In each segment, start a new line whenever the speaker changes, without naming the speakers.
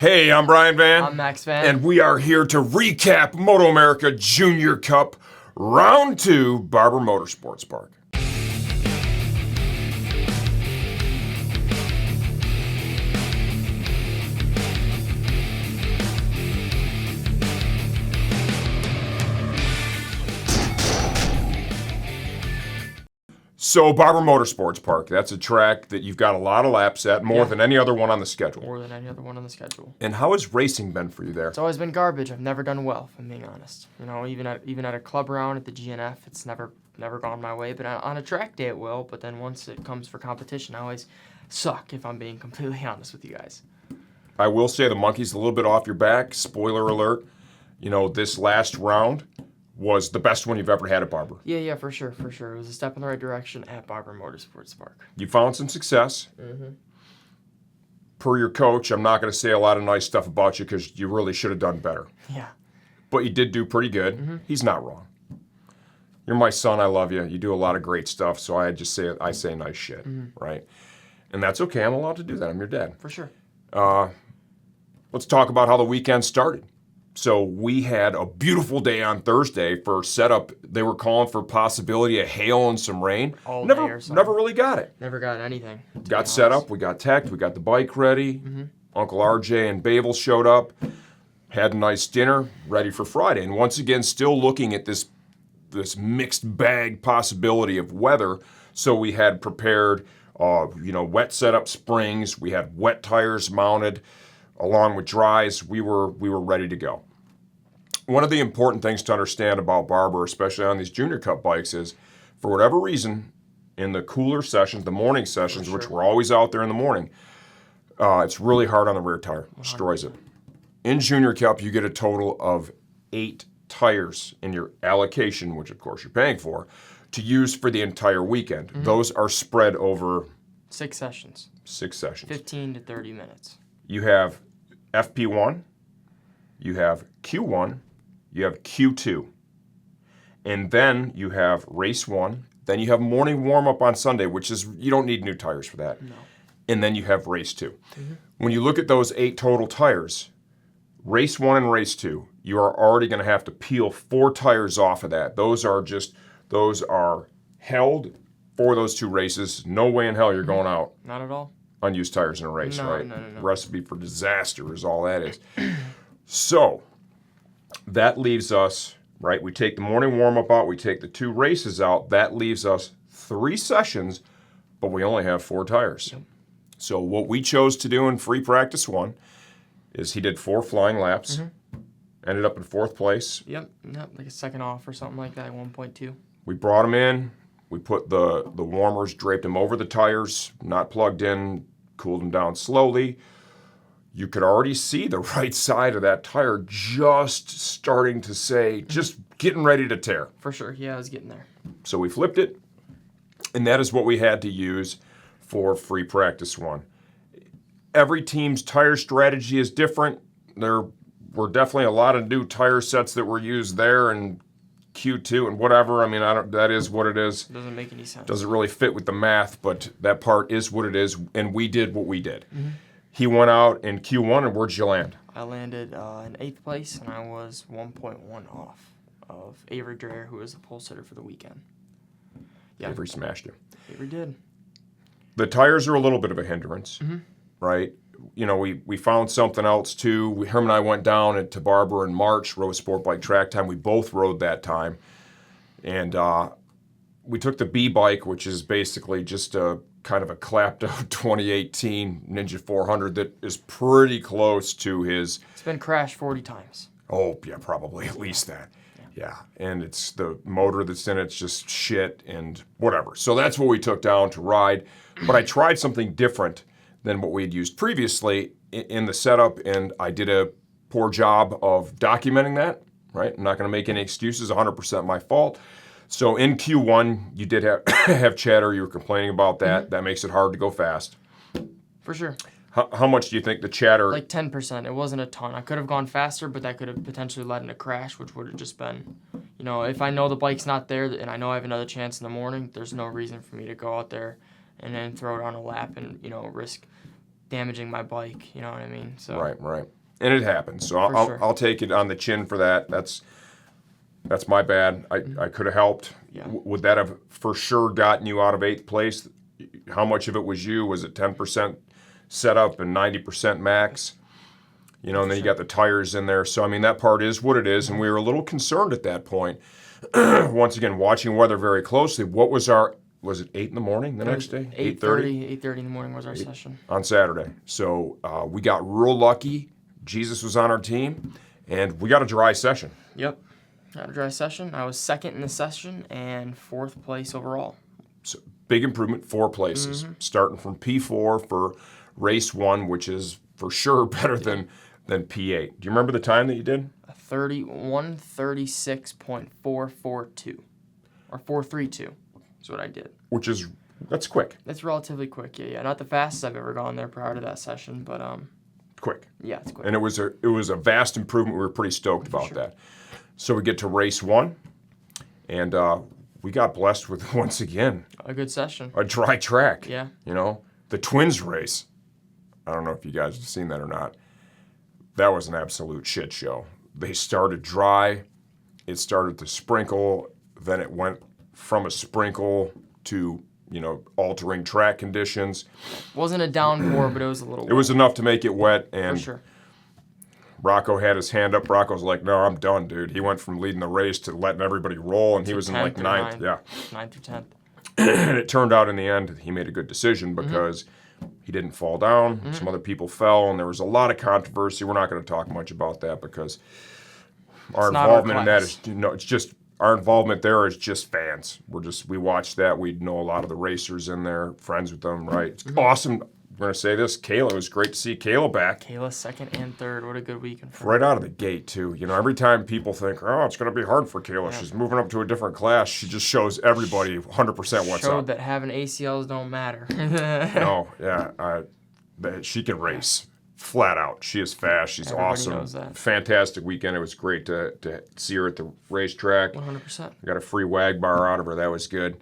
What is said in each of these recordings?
Hey, I'm Brian Van.
I'm Max Van.
And we are here to recap MotoAmerica Junior Cup Round 2, Barber Motorsports Park. So, Barber Motorsports Park, that's a track that you've got a lot of laps at, more than any other one on the schedule.
More than any other one on the schedule.
And how has racing been for you there?
It's always been garbage. I've never done well, if I'm being honest. You know, even at a club round at the GNF, it's never gone my way. But on a track day, it will. But then once it comes for competition, I always suck, if I'm being completely honest with you guys.
I will say the monkey's a little bit off your back. Spoiler alert. You know, this last round was the best one you've ever had at Barber.
Yeah, for sure. It was a step in the right direction at Barber Motorsports Park.
You found some success.
Mm-hmm.
Per your coach, I'm not going to say a lot of nice stuff about you because you really should have done better.
Yeah.
But you did do pretty good.
Mm-hmm.
He's not wrong. You're my son. I love you. You do a lot of great stuff. So I say nice shit, right? And that's okay. I'm allowed to do that. I'm your dad.
For sure.
Let's talk about how the weekend started. So we had a beautiful day on Thursday for setup. They were calling for possibility of hail and some rain. Never really got it.
Never got anything.
Got set up. We got teched. We got the bike ready. Uncle RJ and Babel showed up. Had a nice dinner, ready for Friday. And once again, still looking at this mixed bag possibility of weather. So we had prepared, wet setup springs. We had wet tires mounted, along with dries. We were ready to go. One of the important things to understand about Barber, especially on these Junior Cup bikes, is for whatever reason, in the cooler sessions, the morning sessions, which we're always out there in the morning, it's really hard on the rear tire. Destroys it. In Junior Cup, you get a total of 8 tires in your allocation, which of course you're paying for, to use for the entire weekend. Those are spread over
6 sessions.
6 sessions.
15 to 30 minutes.
You have FP1, you have Q1, you have Q2, and then you have race 1, then you have morning warm-up on Sunday, which is, you don't need new tires for that.
No.
And then you have race 2. When you look at those 8 total tires, race 1 and race 2, you are already going to have to peel 4 tires off of that. Those are held for those 2 races. No way in hell you're going out
Not at all.
unused tires in a race, right?
No.
Recipe for disaster is all that is. So that leaves us, right? We take the morning warm-up out, we take the 2 races out. That leaves us 3 sessions, but we only have 4 tires.
Yep.
So what we chose to do in free practice 1 is he did 4 flying laps, ended up in 4th place.
Yep, like a second off or something like that, 1.2.
We brought him in. We put the warmers, draped him over the tires, not plugged in, cooled him down slowly. You could already see the right side of that tire just starting to say, just getting ready to tear.
For sure, yeah, I was getting there.
So we flipped it, and that is what we had to use for free practice 1. Every team's tire strategy is different. There were definitely a lot of new tire sets that were used there, and Q2 and whatever. I mean, that is what it is.
Doesn't make any sense.
Doesn't really fit with the math, but that part is what it is, and we did what we did. He went out in Q1, and where'd you land?
I landed in 8th place, and I was 1.1 off of Avery Dreher, who was the pole sitter for the weekend. Yeah.
Avery smashed you.
Avery did.
The tires are a little bit of a hindrance, right? You know, we found something else too. Herm and I went down to Barber in March, rode Sportbike track time. We both rode that time. And we took the B bike, which is basically just a kind of a clapped out 2018 Ninja 400 that is pretty close to his.
It's been crashed 40 times.
Oh, yeah, probably at least that. Yeah. And it's the motor that's in it's just shit and whatever. So that's what we took down to ride. But I tried something different than what we had used previously in the setup, and I did a poor job of documenting that, right? I'm not going to make any excuses, 100% my fault. So in Q1, you did have chatter. You were complaining about that. That makes it hard to go fast.
For sure.
How much do you think the chatter...
Like 10%. It wasn't a ton. I could have gone faster, but that could have potentially led in a crash, which would have just been, if I know the bike's not there and I know I have another chance in the morning, there's no reason for me to go out there and then throw it on a lap and, risk damaging my bike. You know what I mean? So
Right. And it happens. So
sure.
I'll take it on the chin for that. That's my bad. I could have helped.
Yeah.
Would that have for sure gotten you out of 8th place? How much of it was you? Was it 10% setup and 90% max? You know, and then you got the tires in there. So, I mean, that part is what it is. And we were a little concerned at that point. Once again, watching weather very closely. What was it 8 in the morning the next day?
8:30 in the morning was our session.
On Saturday. So we got real lucky. Jesus was on our team. And we got a dry session.
Yep. Got a dry session. I was 2nd in the session and 4th place overall.
So big improvement, 4 places. Starting from P4 for race 1, which is for sure better than P8. Do you remember the time that you did?
136.442. Or 432 is what I did.
That's quick.
It's relatively quick, yeah. Not the fastest I've ever gone there prior to that session, but
Quick.
yeah, it's quick.
And it was a vast improvement. We were pretty stoked about that. So we get to race 1, and we got blessed with, once again,
A good session.
a dry track.
Yeah.
You know, the Twins race. I don't know if you guys have seen that or not. That was an absolute shit show. They started dry. It started to sprinkle. Then it went from a sprinkle to, altering track conditions.
Wasn't a downpour, but it was a little wet.
It was enough to make it wet, and
For sure.
Rocco had his hand up. Rocco's like, no, I'm done, dude. He went from leading the race to letting everybody roll, and he was in like
10th or
9th.
9th.
Yeah.
9th or 10th.
And it turned out in the end, he made a good decision because he didn't fall down. Some other people fell, and there was a lot of controversy. We're not going to talk much about that because our
not our
involvement in that
class.
is, it's just, our involvement there is just fans. We watched that. We know a lot of the racers in there, friends with them, right? It's awesome. We're going to say this. Kayla, it was great to see Kayla back.
Kayla 2nd and 3rd. What a good weekend for her.
Right out of the gate, too. Every time people think, oh, it's going to be hard for Kayla. She's moving up to a different class. She just shows everybody 100% what's
Showed
up.
that having ACLs don't matter.
No, yeah. She can race. Flat out. She is fast. She's
Everybody
awesome.
knows that.
Fantastic weekend. It was great to see her at the racetrack.
100%.
We got a free wag bar out of her. That was good.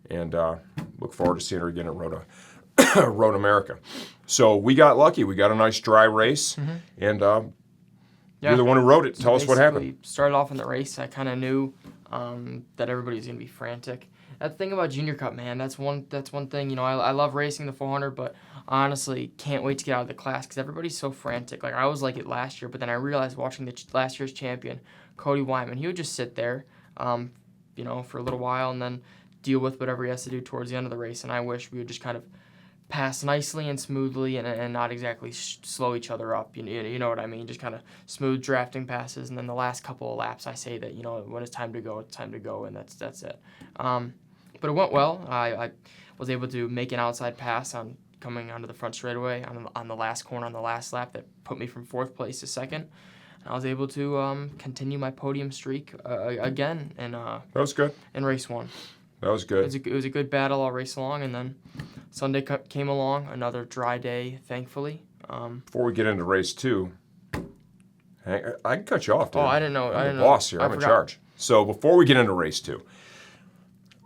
And look forward to seeing her again at MotoAmerica. So we got lucky. We got a nice dry race. And you're the one who wrote it. Tell us what happened.
Started off in the race. I kind of knew that everybody was going to be frantic. That's the thing about Junior Cup, man. That's one thing. I love racing the 400, but honestly, can't wait to get out of the class because everybody's so frantic. Like I was like it last year, but then I realized watching last year's champion, Cody Wyman, he would just sit there, for a little while and then deal with whatever he has to do towards the end of the race. And I wish we would just kind of pass nicely and smoothly and not exactly slow each other up. You know what I mean? Just kind of smooth drafting passes. And then the last couple of laps, I say that, when it's time to go, it's time to go, and that's it. But it went well. I was able to make an outside pass on coming onto the front straightaway on the last corner on the last lap that put me from 4th place to 2nd. And I was able to continue my podium streak again
That was good.
in race 1.
That was good.
It was a good battle all race long, and then Sunday came along, another dry day, thankfully.
Before we get into race 2, I can cut you off, dude.
Oh, I didn't know.
I'm the boss here. I'm in charge. So before we get into race 2,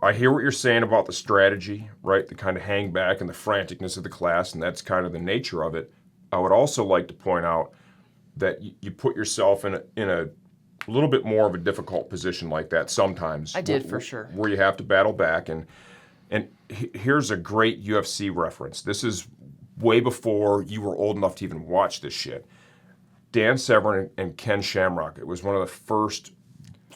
I hear what you're saying about the strategy, right? The kind of hang back and the franticness of the class, and that's kind of the nature of it. I would also like to point out that you put yourself in a little bit more of a difficult position like that sometimes.
I did, for sure.
Where you have to battle back. And here's a great UFC reference. This is way before you were old enough to even watch this shit. Dan Severn and Ken Shamrock. It was one of the first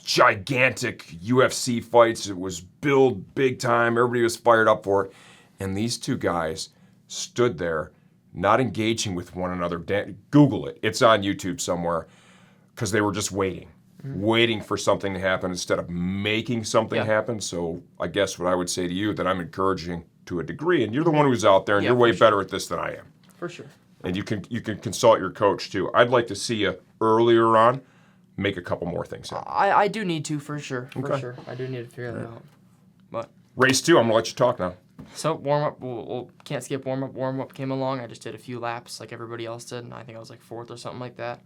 gigantic UFC fights. It was billed big time. Everybody was fired up for it. And these two guys stood there, not engaging with one another. Google it. It's on YouTube somewhere. Because they were just waiting for something to happen instead of making something happen. So I guess what I would say to you that I'm encouraging to a degree, and you're the one who's out there, and you're way better at this than I am.
For sure.
And you can consult your coach too. I'd like to see you earlier on make a couple more things happen.
I do need to, for sure.
Okay.
Sure. I do need to figure that out. But
Race 2, I'm going to let you talk now.
so warm up, we'll can't skip warm up. Warm up came along. I just did a few laps like everybody else did, and I think I was like 4th or something like that.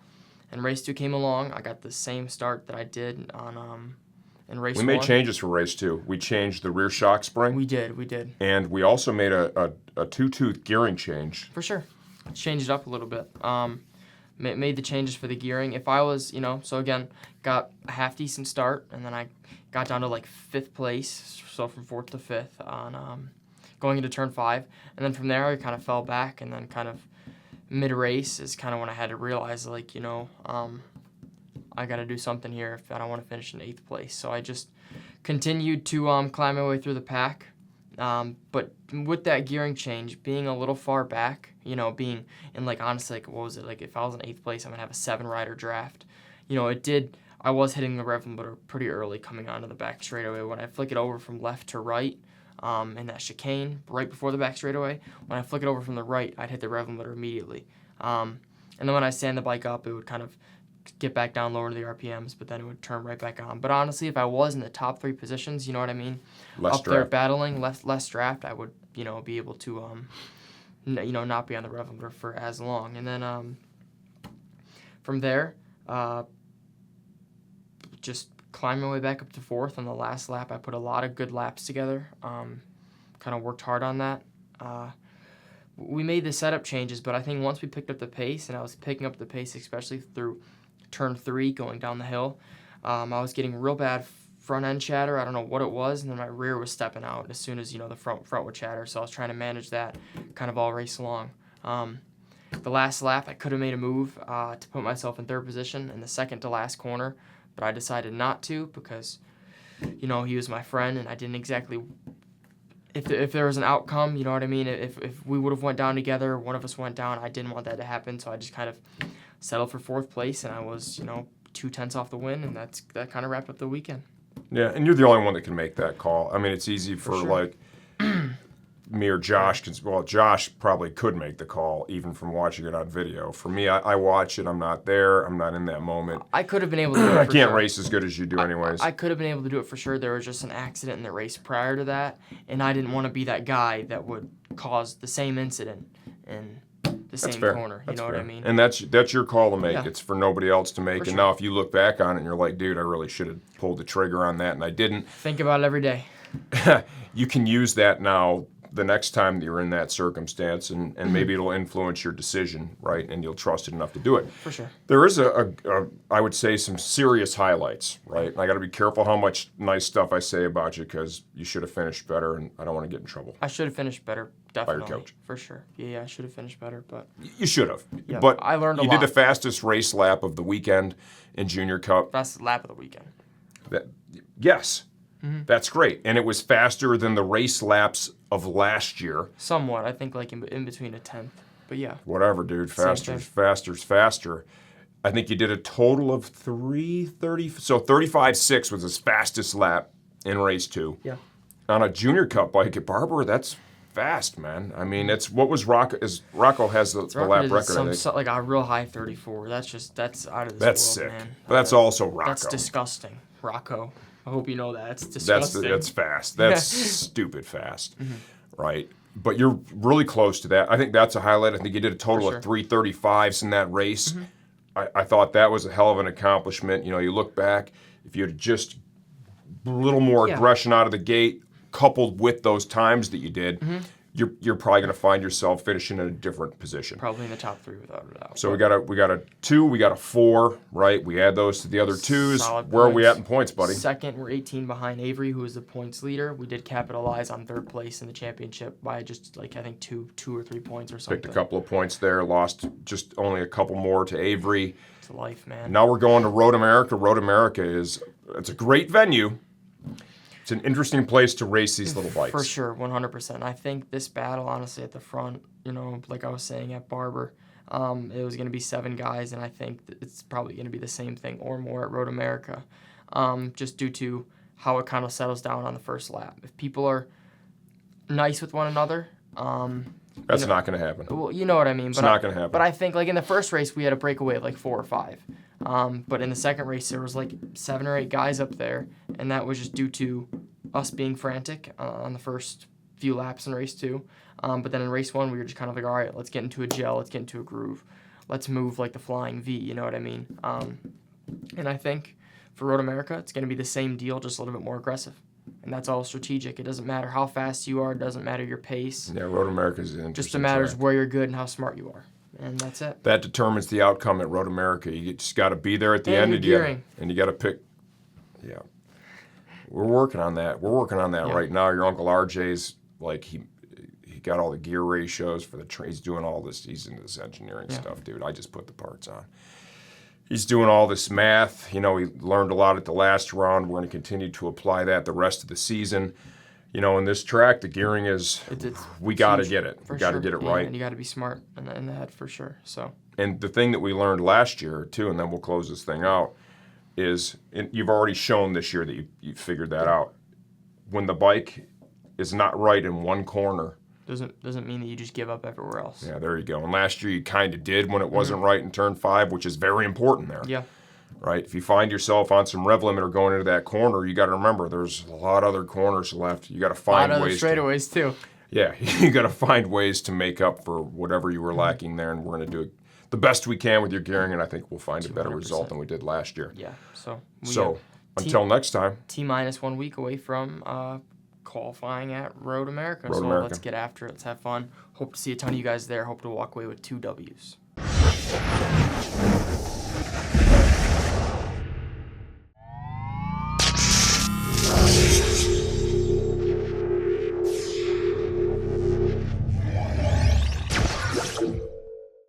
And race 2 came along. I got the same start that I did on in race 1.
We made changes for race 2. We changed the rear shock spring.
We did.
And we also made a two-tooth gearing change.
For sure. changed it up a little bit. Made the changes for the gearing. If I was, so again, got a half decent start, and then I got down to like 5th place, so from 4th to 5th on going into turn 5, and then from there I kind of fell back, and then kind of mid-race is kind of when I had to realize, like, I got to do something here if I don't want to finish in 8th place. So I just continued to climb my way through the pack. But with that gearing change, being a little far back, being in, like, honestly, like, what was it? Like, if I was in 8th place, I'm going to have a 7-rider draft. I was hitting the rev limiter pretty early coming onto the back straightaway. When I flick it over from left to right, in that chicane, right before the back straightaway, when I flick it over from the right, I'd hit the rev limiter immediately. And then when I stand the bike up, it would kind of get back down lower to the RPMs, but then it would turn right back on. But honestly, if I was in the top 3 positions, you know what I mean?
Less
there
draft.
battling, less draft, I would, be able to, not be on the rev limiter for as long. And then from there, just climbed my way back up to 4th. On the last lap, I put a lot of good laps together. Kind of worked hard on that. We made the setup changes, but I think once we picked up the pace, and I was picking up the pace especially through turn 3 going down the hill, I was getting real bad front end chatter. I don't know what it was, and then my rear was stepping out as soon as the front would chatter. So I was trying to manage that kind of all race long. The last lap, I could have made a move to put myself in 3rd position in the second to last corner, but I decided not to because he was my friend, and I didn't exactly. If there was an outcome, you know what I mean? If we would have went down together, one of us went down, I didn't want that to happen, so I just kind of settled for 4th place, and I was, 2/10 off the win, and that kind of wrapped up the weekend.
Yeah, and you're the only one that can make that call. I mean, it's easy for
sure.
like me or Josh. Well, Josh probably could make the call even from watching it on video. For me, I watch it. I'm not there. I'm not in that moment.
I could have been able to do it
I
for
can't
sure.
race as good as you do anyways.
I could have been able to do it for sure. There was just an accident in the race prior to that, and I didn't want to be that guy that would cause the same incident in the same
fair.
corner.
That's
know
fair.
what I mean?
And that's your call to make.
Yeah.
It's for nobody else to make.
For
And
sure.
now if you look back on it and you're like, dude, I really should have pulled the trigger on that and I didn't.
Think about it every day.
You can use that now the next time that you're in that circumstance, and maybe it'll influence your decision, right? And you'll trust it enough to do it.
For sure.
There is I would say, some serious highlights, right? And I got to be careful how much nice stuff I say about you because you should have finished better, and I don't want to get in trouble.
I should have finished better, definitely.
coach.
For sure. Yeah, I should have finished better, but
You should have.
Yeah,
but
I learned a
you
lot.
did the fastest race lap of the weekend in Junior Cup.
that's the lap of the weekend.
Yes, that's great. And it was faster than the race laps of last year.
Somewhat. I think like in between a 10th. But yeah.
Whatever, dude.
Same
Faster's
thing.
faster's faster. I think you did a total of 3:30. So 35.6 was his fastest lap in race 2.
Yeah.
On a Junior Cup bike at Barber, that's fast, man. I mean, it's what was Rocco has the lap record, I think.
Like a real high 34. That's out of this
That's
world,
sick.
man.
But that's also Rocco.
That's disgusting, Rocco. I hope you know that. It's disgusting.
That's fast. That's stupid fast, right? But you're really close to that. I think that's a highlight. I think you did a total
For
of 3:35s in that race. I thought that was a hell of an accomplishment. You look back, if you had just a little more aggression out of the gate, coupled with those times that you did, you're probably going to find yourself finishing in a different position.
Probably in the top 3 without a doubt.
So we got a 2, we got a 4, right? We add those to the other 2s.
Solid
Where are we
points.
at in points, buddy?
Second, we're 18 behind Avery, who is the points leader. We did capitalize on 3rd place in the championship by just I think two or 3 points or something.
Picked a couple of points there, lost just only a couple more to Avery.
It's life, man.
Now we're going to MotoAmerica. MotoAmerica it's a great venue. It's an interesting place to race these little bikes.
For sure, 100%. I think this battle, honestly, at the front, like I was saying at Barber, it was going to be 7 guys, and I think that it's probably going to be the same thing or more at MotoAmerica, just due to how it kind of settles down on the first lap. If people are nice with one another,
That's not going to happen.
well, you know what I mean.
It's not going to happen.
But I think like in the first race we had a breakaway of like 4 or 5. But in the second race there was like 7 or 8 guys up there, and that was just due to us being frantic on the first few laps in race 2. But then in race 1 we were just kind of like, all right, let's get into a gel, let's get into a groove, let's move like the flying V. You know what I mean? And I think for Road America it's going to be the same deal, just a little bit more aggressive. And that's all strategic. It doesn't matter how fast you are. It doesn't matter your pace.
Yeah, Road America is an interesting
Just matters
track.
where you're good and how smart you are. and that's it.
That determines the outcome at MotoAmerica. You just got to be there at the
And
end,
your
and you got to pick. Yeah, we're working on that. We're working on that right now. Your Uncle RJ's like he got all the gear ratios for the he's doing all this. He's into this engineering stuff, dude. I just put the parts on. He's doing all this math. You know, he learned a lot at the last round. We're going to continue to apply that the rest of the season. You know, in this track, the gearing is, we got to get it. We got to get it right.
And you got to be smart in the head for sure. So.
And the thing that we learned last year, too, and then we'll close this thing out, is you've already shown this year that you figured that out. When the bike is not right in one corner.
Doesn't mean that you just give up everywhere else.
Yeah, there you go. And last year you kind of did when it wasn't right in turn 5, which is very important there.
Yeah.
Right? If you find yourself on some rev limiter going into that corner, you got to remember there's a lot of other corners left. You got to find
a lot
ways.
A lot of straightaways too.
Yeah, you got to find ways to make up for whatever you were lacking there, and we're going to do the best we can with your gearing, and I think we'll find a better
200%.
result than we did last year.
Yeah. So
until next time.
T-minus 1 week away from qualifying at MotoAmerica. So let's get after it. Let's have fun. Hope to see a ton of you guys there. Hope to walk away with 2 Ws.